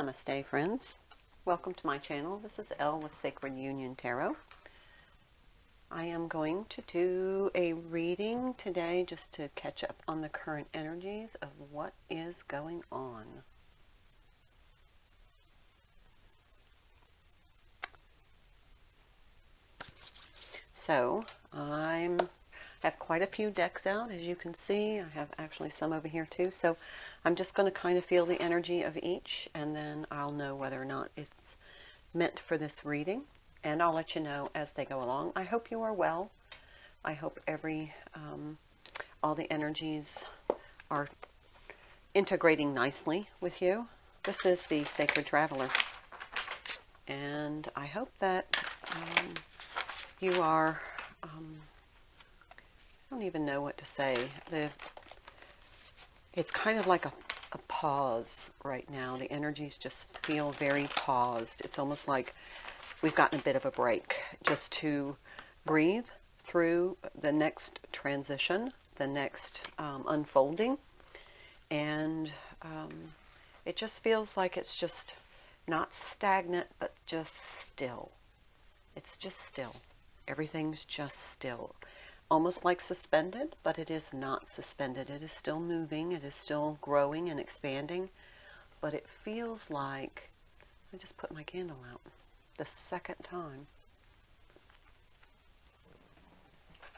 Namaste, friends. Welcome to my channel. This is Elle with Sacred Union Tarot. I am going to do a reading today just to catch up on the current energies of what is going on. So, I have quite a few decks out, as you can see. I have actually some over here too. So I'm just going to kind of feel the energy of each, and then I'll know whether or not it's meant for this reading. And I'll let you know as they go along. I hope you are well. I hope all the energies are integrating nicely with you. This is the Sacred Traveler. And I hope that you are... I don't even know what to say. It's kind of like a pause right now. The energies just feel very paused. It's almost like we've gotten a bit of a break just to breathe through the next transition, the next unfolding. And it just feels like it's just not stagnant, but just still. It's just still. Everything's just still. Almost like suspended, but it is not suspended. It is still moving. It is still growing and expanding. But it feels like... I just put my candle out the second time.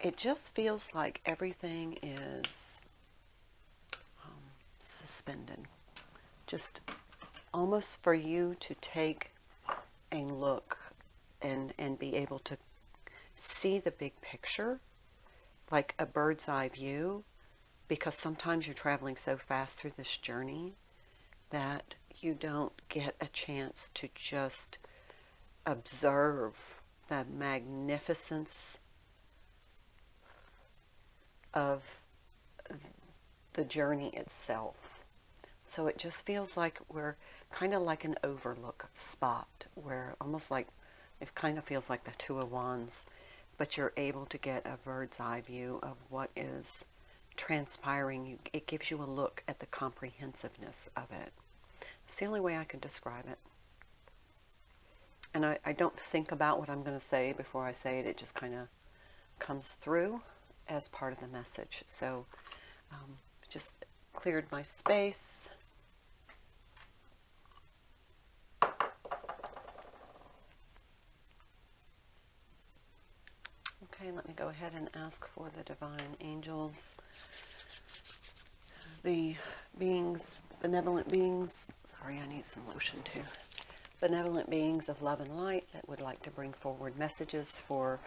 It just feels like everything is suspended. Just almost for you to take a look and be able to see the big picture, like a bird's eye view, because sometimes you're traveling so fast through this journey that you don't get a chance to just observe the magnificence of the journey itself. So it just feels like we're kind of like an overlook spot where almost like it kind of feels like the Two of Wands, but you're able to get a bird's eye view of what is transpiring. It gives you a look at the comprehensiveness of it. It's the only way I can describe it. And I don't think about what I'm going to say before I say it. It just kind of comes through as part of the message. So just cleared my space. Okay, let me go ahead and ask for the divine angels, the beings, benevolent beings, sorry, I need some lotion too, benevolent beings of love and light that would like to bring forward messages for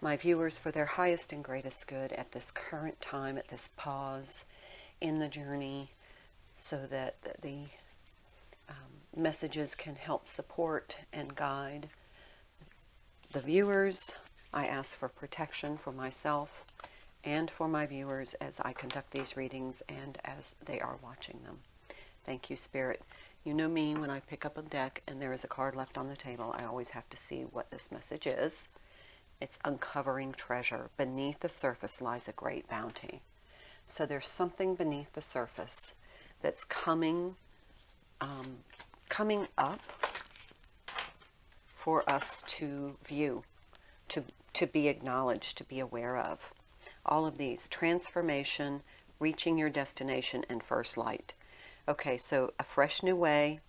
my viewers for their highest and greatest good at this current time, at this pause in the journey, so that the messages can help support and guide the viewers. I ask for protection for myself and for my viewers as I conduct these readings and as they are watching them. Thank you, Spirit. You know me, when I pick up a deck and there is a card left on the table, I always have to see what this message is. It's uncovering treasure. Beneath the surface lies a great bounty. So there's something beneath the surface that's coming up for us to view, to be acknowledged, to be aware of. All of these: transformation, reaching your destination, and first light. Okay, so a fresh new way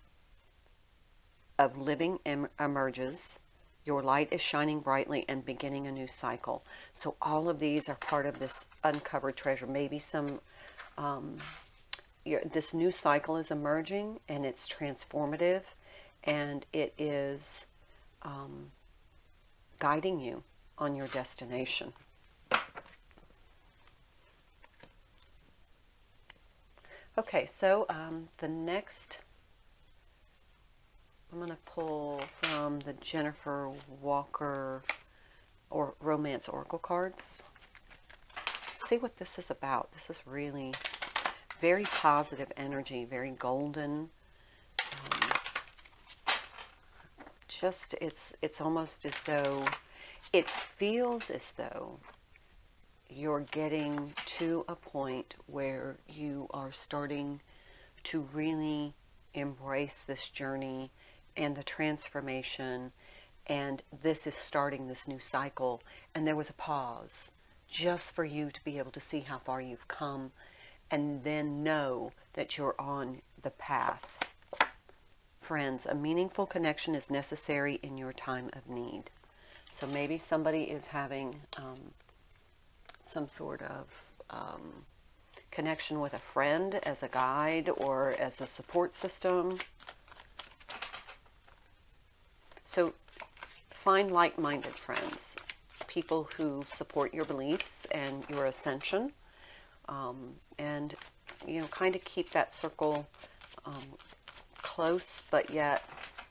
of living emerges. Your light is shining brightly and beginning a new cycle. So all of these are part of this uncovered treasure. Maybe some, this new cycle is emerging and it's transformative and it is guiding you on your destination. Okay, so the next, I'm going to pull from the Jennifer Walker or Romance Oracle cards. Let's see what this is about. This is really very positive energy, very golden. Just, it's almost as though, it feels as though you're getting to a point where you are starting to really embrace this journey and the transformation, and this is starting this new cycle. And there was a pause just for you to be able to see how far you've come, and then know that you're on the path. Friends, a meaningful connection is necessary in your time of need. So maybe somebody is having some sort of connection with a friend as a guide or as a support system. So find like-minded friends, people who support your beliefs and your ascension, and kind of keep that circle close, but yet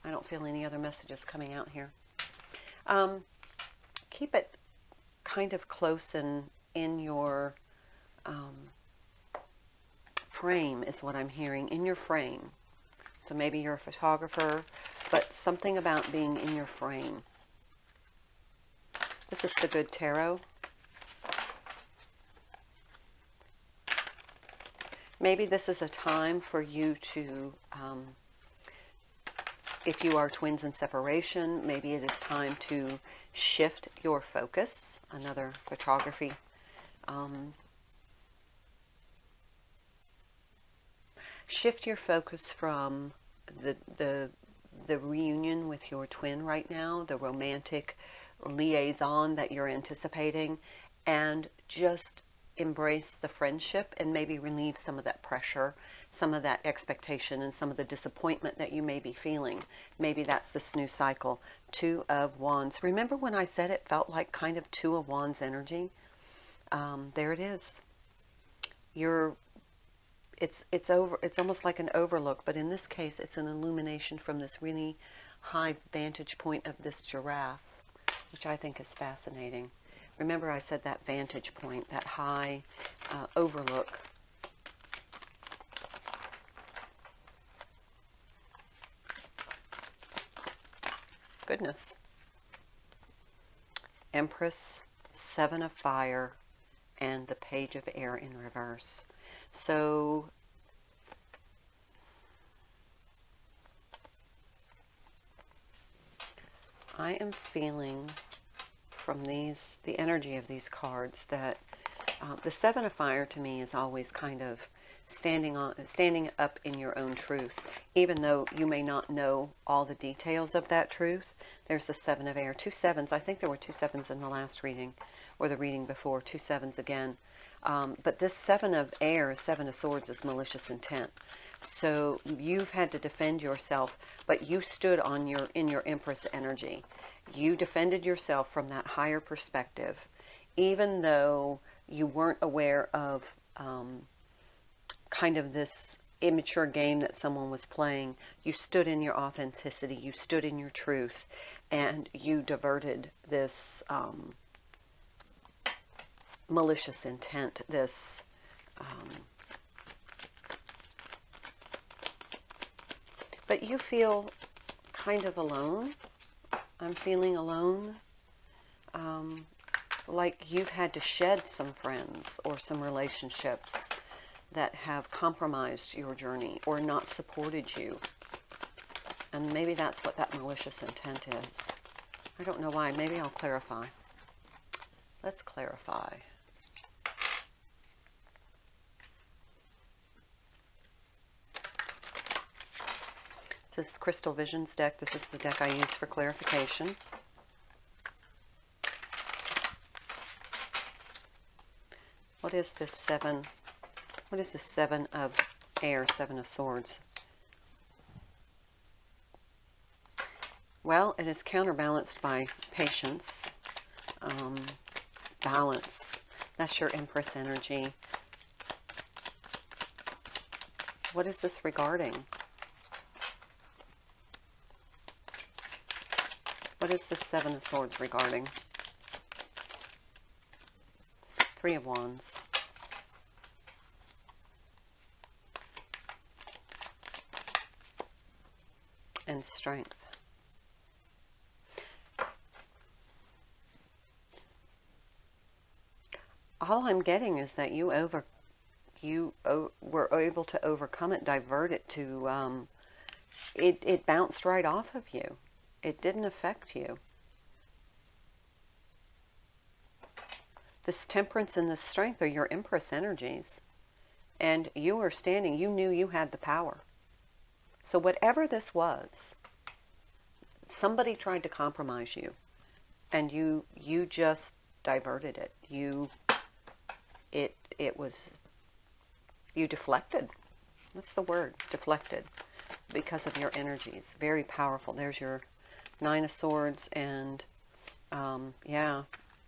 I don't feel any other messages coming out here. Keep it kind of close and in your frame is what I'm hearing, in your frame. So maybe you're a photographer, but something about being in your frame. This is the Good Tarot. Maybe this is a time for you to, if you are twins in separation, maybe it is time to shift your focus. Another photography. Shift your focus from the reunion with your twin right now, the romantic liaison that you're anticipating, and just embrace the friendship and maybe relieve some of that pressure, some of that expectation, and some of the disappointment that you may be feeling. Maybe that's this new cycle. Two of Wands. Remember when I said it felt like kind of Two of Wands energy? There it is. It's almost like an overlook, but in this case it's an illumination from this really high vantage point of this giraffe, which I think is fascinating. Remember I said that vantage point, that high overlook. Goodness. Empress, Seven of Fire, and the Page of Air in reverse. So I am feeling from these, the energy of these cards, that the Seven of Fire to me is always kind of standing up in your own truth, even though you may not know all the details of that truth. There's the Seven of Air, two sevens. I think there were two sevens in the last reading, or the reading before, two sevens again. But this Seven of Air, Seven of Swords, is malicious intent. So you've had to defend yourself, but you stood on in your Empress energy. You defended yourself from that higher perspective, even though you weren't aware of kind of this immature game that someone was playing. You stood in your authenticity, you stood in your truth, and you diverted this malicious intent, this but you feel kind of alone. I'm feeling alone, like you've had to shed some friends or some relationships that have compromised your journey or not supported you. And maybe that's what that malicious intent is. I don't know why. Maybe I'll clarify. Let's clarify. This is Crystal Visions deck. This is the deck I use for clarification. What is this seven? What is the Seven of Air, Seven of Swords? Well, it is counterbalanced by patience, balance. That's your Empress energy. What is this regarding? What is the Seven of Swords regarding? Three of Wands. And Strength. All I'm getting is that you were able to overcome it, divert it to it bounced right off of you. It didn't affect you. This temperance and this strength are your Empress energies. And you were standing, you knew you had the power. So whatever this was, somebody tried to compromise you. And you just diverted it. You deflected. That's the word, deflected. Because of your energies. Very powerful. There's your Nine of Swords and,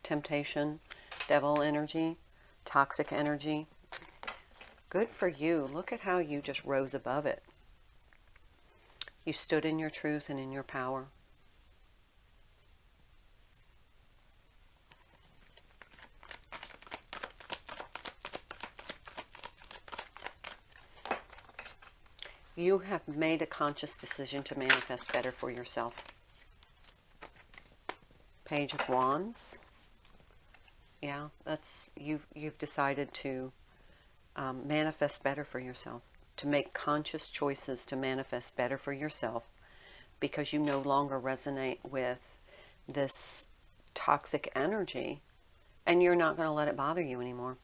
temptation, devil energy, toxic energy. Good for you. Look at how you just rose above it. You stood in your truth and in your power. You have made a conscious decision to manifest better for yourself. Page of Wands. Yeah, that's you've decided to manifest better for yourself, to make conscious choices to manifest better for yourself, because you no longer resonate with this toxic energy, and you're not going to let it bother you anymore.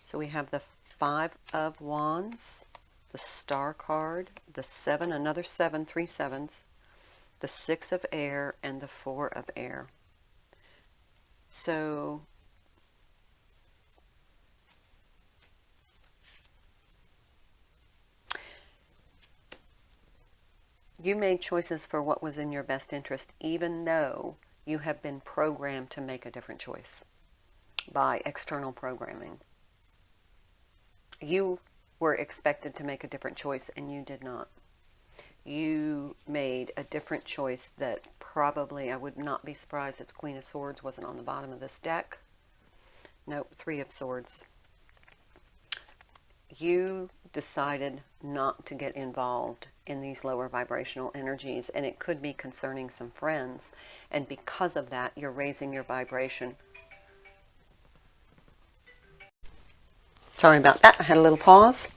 So we have the Five of Wands, the Star card, the 7, another 7, 3 sevens, the 6 of Air, and the 4 of Air. So you made choices for what was in your best interest, even though you have been programmed to make a different choice by external programming. You were expected to make a different choice, and you did not. You made a different choice that probably, I would not be surprised if the Queen of Swords wasn't on the bottom of this deck. Nope, 3 of Swords. You decided not to get involved in these lower vibrational energies, and it could be concerning some friends, and because of that, you're raising your vibration. Sorry about that, I had a little pause.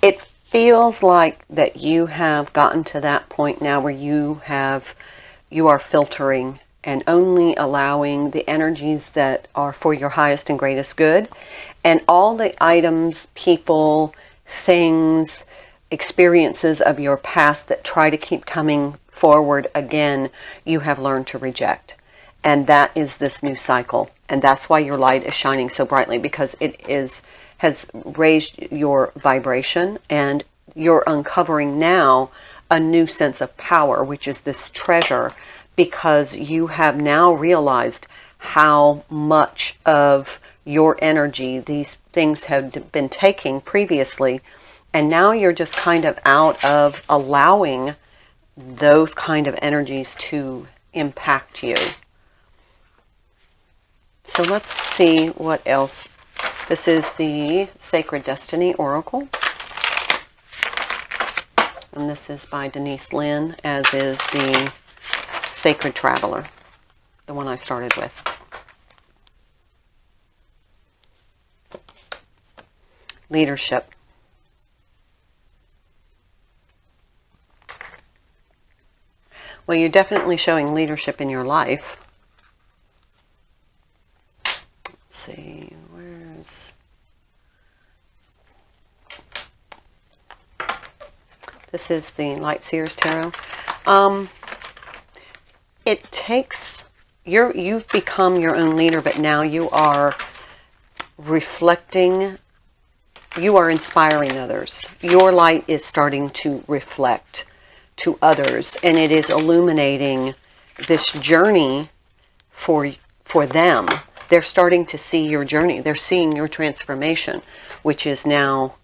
It feels like that you have gotten to that point now where you are filtering and only allowing the energies that are for your highest and greatest good, and all the items, people, things, experiences of your past that try to keep coming forward again, you have learned to reject. And that is this new cycle. And that's why your light is shining so brightly, because has raised your vibration, and you're uncovering now a new sense of power, which is this treasure, because you have now realized how much of your energy these things have been taking previously, and now you're just kind of out of allowing those kind of energies to impact you. So let's see what else. This is the Sacred Destiny Oracle. And this is by Denise Lynn, as is the Sacred Traveler, the one I started with. Leadership. Well, you're definitely showing leadership in your life. See, where's this? Is the Light Seers Tarot. It takes you've become your own leader, but now you are reflecting, you are inspiring others. Your light is starting to reflect to others, and it is illuminating this journey for them. They're starting to see your journey. They're seeing your transformation, which is now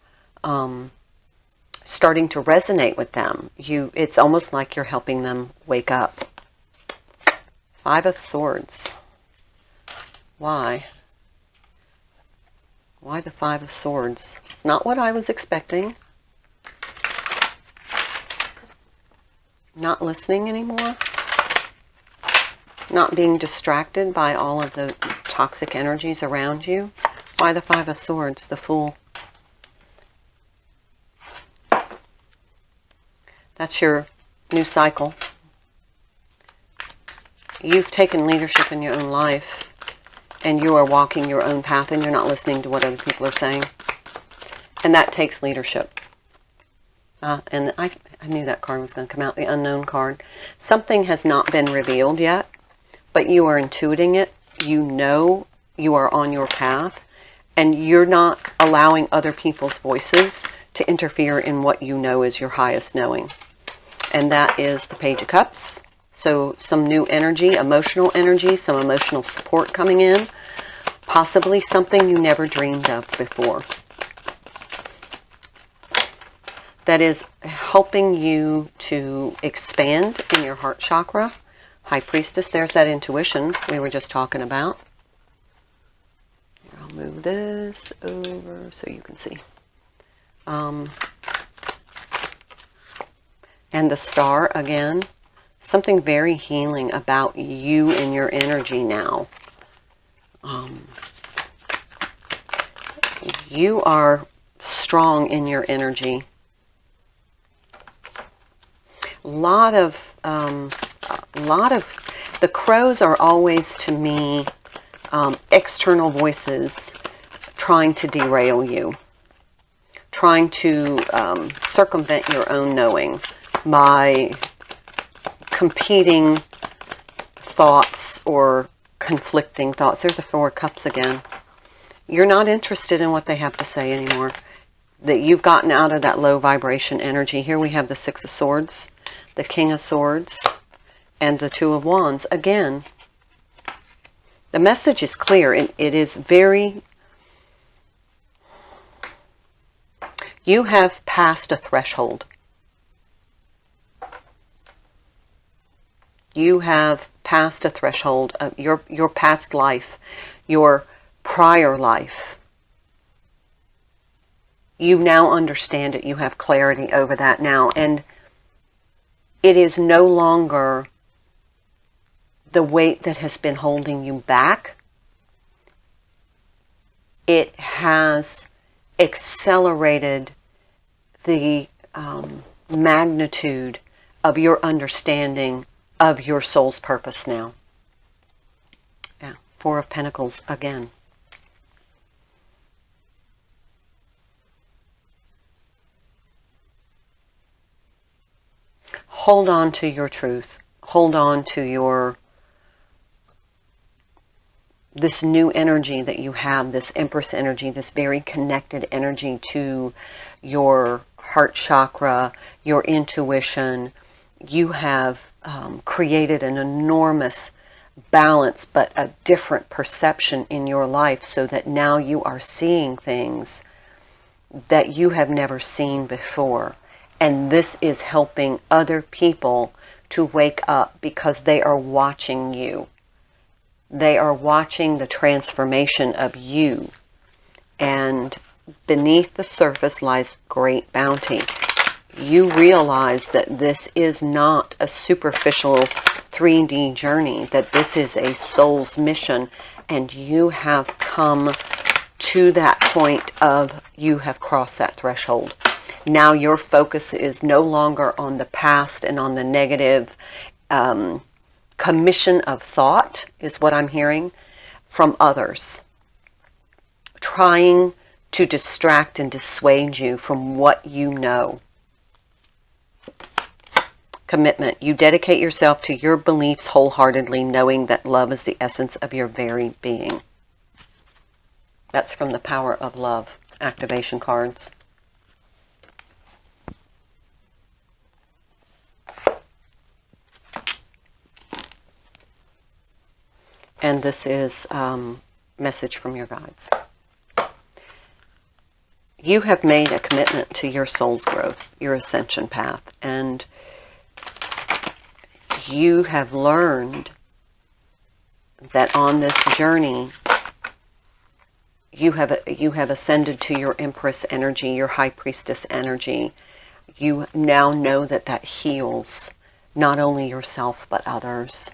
starting to resonate with them. It's almost like you're helping them wake up. 5 of Swords. Why? Why the 5 of Swords? It's not what I was expecting. Not listening anymore. Not being distracted by all of the toxic energies around you. Why the 5 of Swords? The Fool. That's your new cycle. You've taken leadership in your own life, and you are walking your own path, and you're not listening to what other people are saying. And that takes leadership. And I knew that card was going to come out, the unknown card. Something has not been revealed yet, but you are intuiting it. You know you are on your path, and you're not allowing other people's voices to interfere in what you know is your highest knowing. And that is the Page of Cups. So some new energy, some emotional support coming in. Possibly something you never dreamed of before. That is helping you to expand in your heart chakra. High Priestess, there's that intuition we were just talking about. Here, I'll move this over so you can see. And the Star again. Something very healing about you and your energy now. You are strong in your energy. A lot of the crows are always, to me, external voices trying to derail you, trying to circumvent your own knowing by competing thoughts or conflicting thoughts. There's the Four of Cups again. You're not interested in what they have to say anymore. That you've gotten out of that low vibration energy. Here we have the Six of Swords, the King of Swords, and the Two of Wands. Again, the message is clear. It is very... You have passed a threshold. You have passed a threshold of your past life, your prior life. You now understand it. You have clarity over that now. And it is no longer the weight that has been holding you back. It has accelerated the magnitude of your understanding of your soul's purpose now. Yeah, Four of Pentacles again. Hold on to your truth. Hold on to this new energy that you have, this Empress energy, this very connected energy to your heart chakra, your intuition. You have created an enormous balance, but a different perception in your life, so that now you are seeing things that you have never seen before. And this is helping other people to wake up, because they are watching you. They are watching the transformation of you. And beneath the surface lies great bounty. You realize that this is not a superficial 3D journey, that this is a soul's mission, and you have come to that point of you have crossed that threshold. Now your focus is no longer on the past and on the negative commission of thought, is what I'm hearing from others, trying to distract and dissuade you from what you know. Commitment. You dedicate yourself to your beliefs wholeheartedly, knowing that love is the essence of your very being. That's from the Power of Love activation cards. And this is message from your guides. You have made a commitment to your soul's growth, your ascension path, and you have learned that on this journey you have ascended to your Empress energy, your High Priestess energy. You now know that that heals not only yourself but others.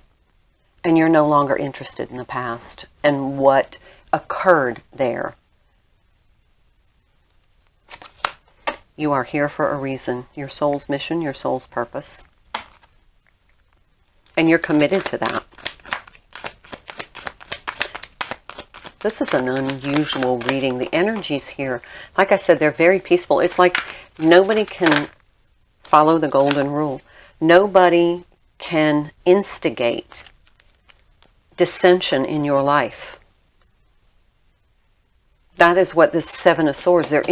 And you're no longer interested in the past and what occurred there. You are here for a reason. Your soul's mission, your soul's purpose. And you're committed to that. This is an unusual reading. The energies here, like I said, they're very peaceful. It's like nobody can follow the golden rule. Nobody can instigate dissension in your life. That is what this Seven of Swords, they're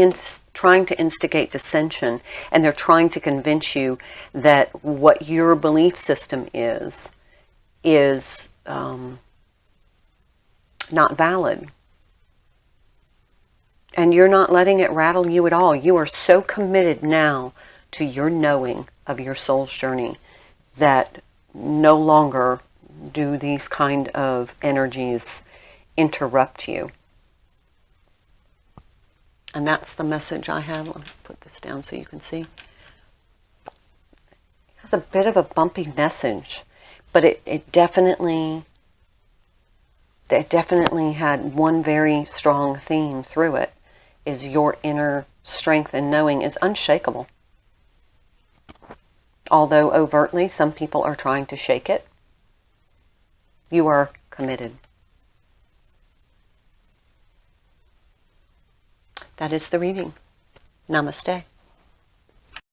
trying to instigate dissension, and they're trying to convince you that what your belief system is not valid. And you're not letting it rattle you at all. You are so committed now to your knowing of your soul's journey that no longer do these kind of energies interrupt you. And that's the message I have. Let me put this down so you can see. It's a bit of a bumpy message, but it definitely had one very strong theme through it, is your inner strength and knowing is unshakable. Although overtly some people are trying to shake it, you are committed. That is the reading. Namaste.